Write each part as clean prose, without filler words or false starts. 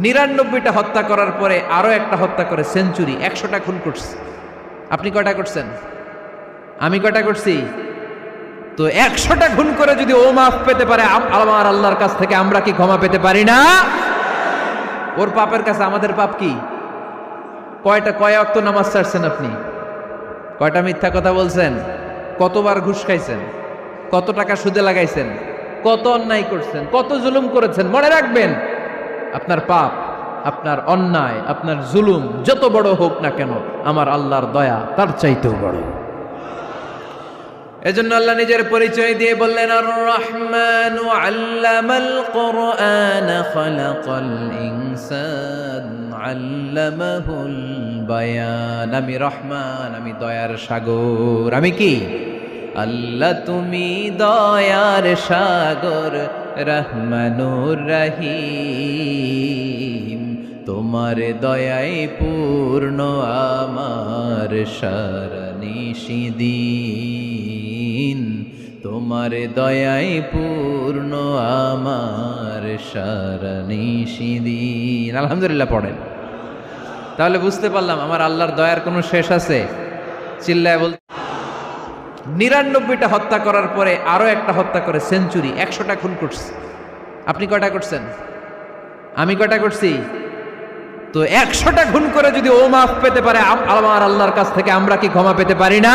৯৯টা হত্যা করার পরে আরো একটা হত্যা করে সেঞ্চুরি, ১০০টা খুন করছে। আপনি কয়টা করছেন? আমি কয়টা করছি? তো ১০০টা খুন করে যদি ও মাফ পেতে পারে, আমার আল্লাহর কাছ থেকে আমরা কি ক্ষমা পেতে পারি না? ওর পাপের কাছে আমাদের পাপ কি? কয় ওয়াক্ত নামাজ ছাড়ছেন আপনি? কয়টা মিথ্যা কথা বলছেন? কতবার ঘুষ খাইছেন? কত টাকা সুদে লাগাইছেন? কত অন্যায় করছেন? কত জুলুম করেছেন? মনে রাখবেন, আপনার পাপ, আপনার অন্যায়, আপনার জুলুম যত বড় হোক না কেন, আমার আল্লাহর দয়া তার চাইতেও বড়। এজন্য আল্লাহ নিজের পরিচয় দিয়ে বললেন, আর রহমান আল্লামাল কোরআন খালাকাল ইনসান আল্লামাহুল বায়ান। আমি রহমান, আমি দয়ার সাগর। আমি কি? আল্লাহ তুমি দয়ার সাগর, রহমানুর রহিম। তোমার দয়ায় পূর্ণ আমার সারা নিশিদিন। তোমার দয়ায় পূর্ণ আমার সারা নিশিদিন। আলহামদুলিল্লাহ পড়েন। তাহলে বুঝতে পারলাম আমার আল্লাহর দয়ার কোনো শেষ আছে? চিল্লায় বল। ৯৯টা হত্যা করার পরে আরো একটা হত্যা করে সেঞ্চুরি, ১০০টা খুন করছে। আপনি কয়টা করছেন? আমি কয়টা করছি? তো ১০০টা খুন করে যদি ও মাফ পেতে পারে, আমার আল্লাহর কাছ থেকে আমরা কি ক্ষমা পেতে পারি না?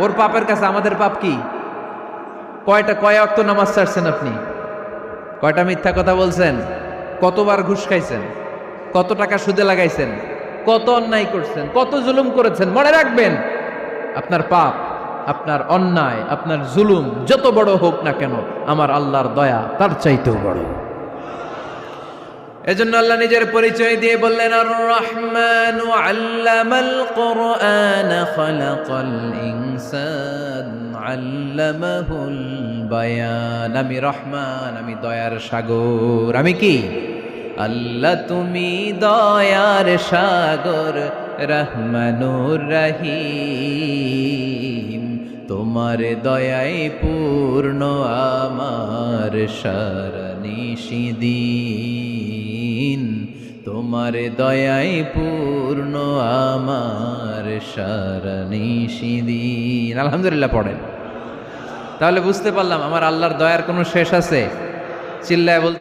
ওর পাপের কাছে আমাদের পাপ কি? কয় ওয়াক্ত নামাজ ছাড়ছেন আপনি? কয়টা মিথ্যা কথা বলছেন? কতবার ঘুষ খাইছেন? কত টাকা সুদে লাগাইছেন? কত অন্যায় করছেন? কত জুলুম করেছেন? মনে রাখবেন, আপনার পাপ, আপনার অন্যায়, আপনার জুলুম যত বড় হোক না কেন, আমার আল্লাহর দয়া তার চাইতেও বড়। এজন্য আল্লাহ নিজের পরিচয় দিয়ে বললেন, আর রহমান আল্লামাল কোরআন খালাকাল ইনসান আল্লামাহুল বায়ান। আমি রহমান, আমি দয়ার সাগর। আমি কি? আল্লাহ তুমি দয়ার সাগর, রহমানুর রহিম। তোমার দয়ায় পূর্ণ আমার সারা নিশিদিন। তোমার দয়ায় পূর্ণ আমার সারা নিশিদিন। আলহামদুলিল্লাহ পড়েন। তাহলে বুঝতে পারলাম আমার আল্লাহর দয়ার কোনো শেষ আছে? চিল্লায় বল।